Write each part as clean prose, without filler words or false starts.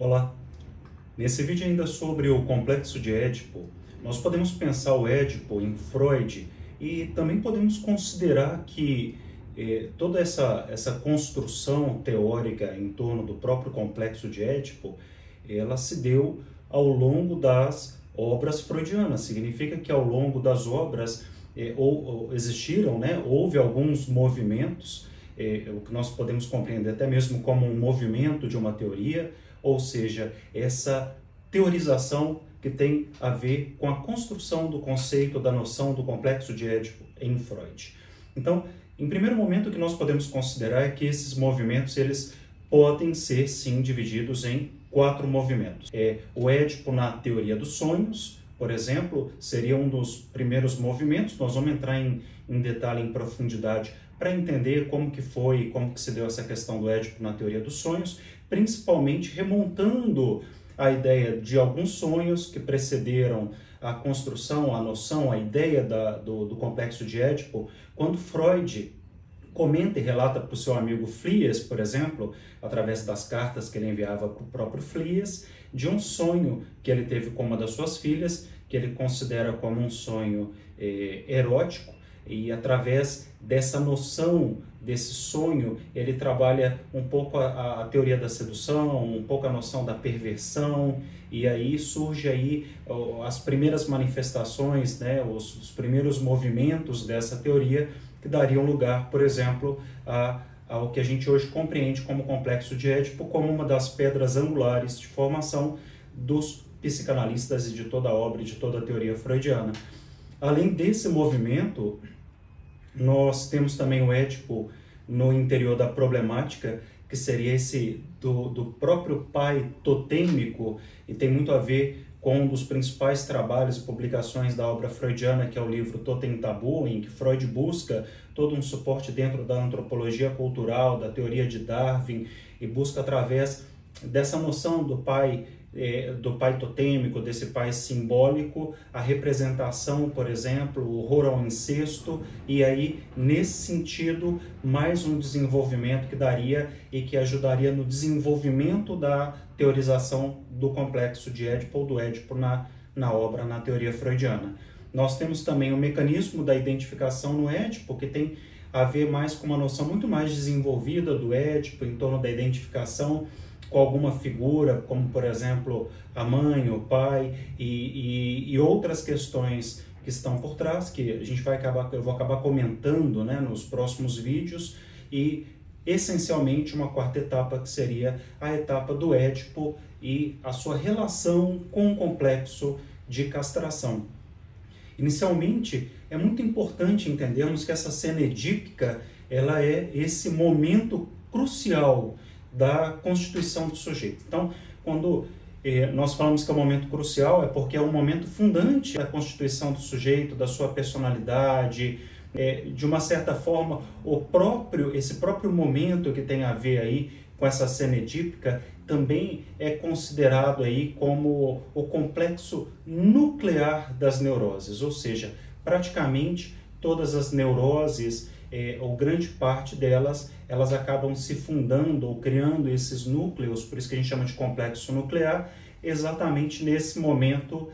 Olá! Nesse vídeo ainda sobre o complexo de Édipo, nós podemos pensar o Édipo em Freud e também podemos considerar que toda essa construção teórica em torno do próprio complexo de Édipo, ela se deu ao longo das obras freudianas. Significa que ao longo das obras existiram, né, houve alguns movimentos, o que nós podemos compreender até mesmo como um movimento de uma teoria, ou seja, essa teorização que tem a ver com a construção do conceito, da noção do complexo de Édipo em Freud. Então, em primeiro momento, o que nós podemos considerar é que esses movimentos, eles podem ser, sim, divididos em 4 movimentos. O Édipo na teoria dos sonhos, por exemplo, seria um dos primeiros movimentos. Nós vamos entrar em detalhe, em profundidade, para entender como que foi, como que se deu essa questão do Édipo na teoria dos sonhos, principalmente remontando a ideia de alguns sonhos que precederam a construção, a noção, a ideia do complexo de Édipo, quando Freud comenta e relata para o seu amigo Fliess, por exemplo, através das cartas que ele enviava para o próprio Fliess, de um sonho que ele teve com uma das suas filhas, que ele considera como um sonho erótico, e através dessa noção, desse sonho, ele trabalha um pouco a teoria da sedução, um pouco a noção da perversão, e aí surge aí as primeiras manifestações, né, os primeiros movimentos dessa teoria, que dariam lugar, por exemplo, ao que a gente hoje compreende como complexo de Édipo, como uma das pedras angulares de formação dos psicanalistas e de toda a obra e de toda a teoria freudiana. Além desse movimento, nós temos também o Édipo no interior da problemática, que seria esse do próprio pai totêmico, e tem muito a ver com um dos principais trabalhos e publicações da obra freudiana, que é o livro Totem e Tabu, em que Freud busca todo um suporte dentro da antropologia cultural, da teoria de Darwin, e busca através dessa noção do pai totêmico, desse pai simbólico, a representação, por exemplo, o horror ao incesto, e aí, nesse sentido, mais um desenvolvimento que daria e que ajudaria no desenvolvimento da teorização do complexo de Édipo ou do Édipo na obra, na teoria freudiana. Nós temos também o mecanismo da identificação no Édipo, que tem a ver mais com uma noção muito mais desenvolvida do Édipo, em torno da identificação com alguma figura, como por exemplo a mãe, o pai e outras questões que estão por trás, que eu vou acabar comentando, né, nos próximos vídeos, e essencialmente uma quarta etapa, que seria a etapa do Édipo e a sua relação com o complexo de castração. Inicialmente, é muito importante entendermos que essa cena edípica, ela é esse momento crucial da constituição do sujeito. Então, quando nós falamos que é um momento crucial, é porque é um momento fundante da constituição do sujeito, da sua personalidade, de uma certa forma, esse próprio momento que tem a ver aí com essa cena edípica, também é considerado aí como o complexo nuclear das neuroses, ou seja, praticamente todas as neuroses, ou grande parte delas, elas acabam se fundando ou criando esses núcleos, por isso que a gente chama de complexo nuclear, exatamente nesse momento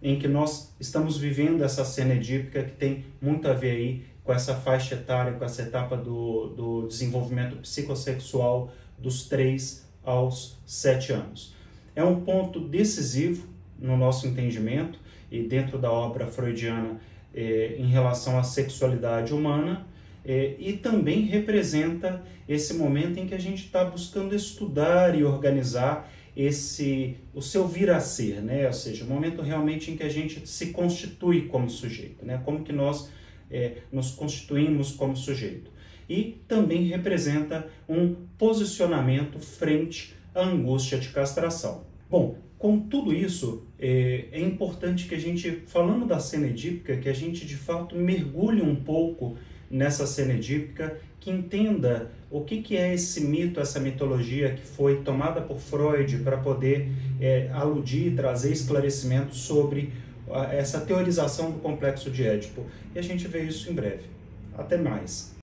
em que nós estamos vivendo essa cena edípica, que tem muito a ver aí com essa faixa etária, com essa etapa do desenvolvimento psicossexual dos 3 aos 7 anos. É um ponto decisivo no nosso entendimento e dentro da obra freudiana em relação à sexualidade humana, e também representa esse momento em que a gente está buscando estudar e organizar o seu vir a ser, né? Ou seja, o momento realmente em que a gente se constitui como sujeito, né? Como que nós nos constituímos como sujeito. E também representa um posicionamento frente à angústia de castração. Bom, com tudo isso, é importante que a gente, falando da cena edípica, que a gente de fato mergulhe um pouco nessa cena edípica, que entenda o que é esse mito, essa mitologia que foi tomada por Freud para poder aludir, trazer esclarecimento sobre essa teorização do complexo de Édipo. E a gente vê isso em breve. Até mais!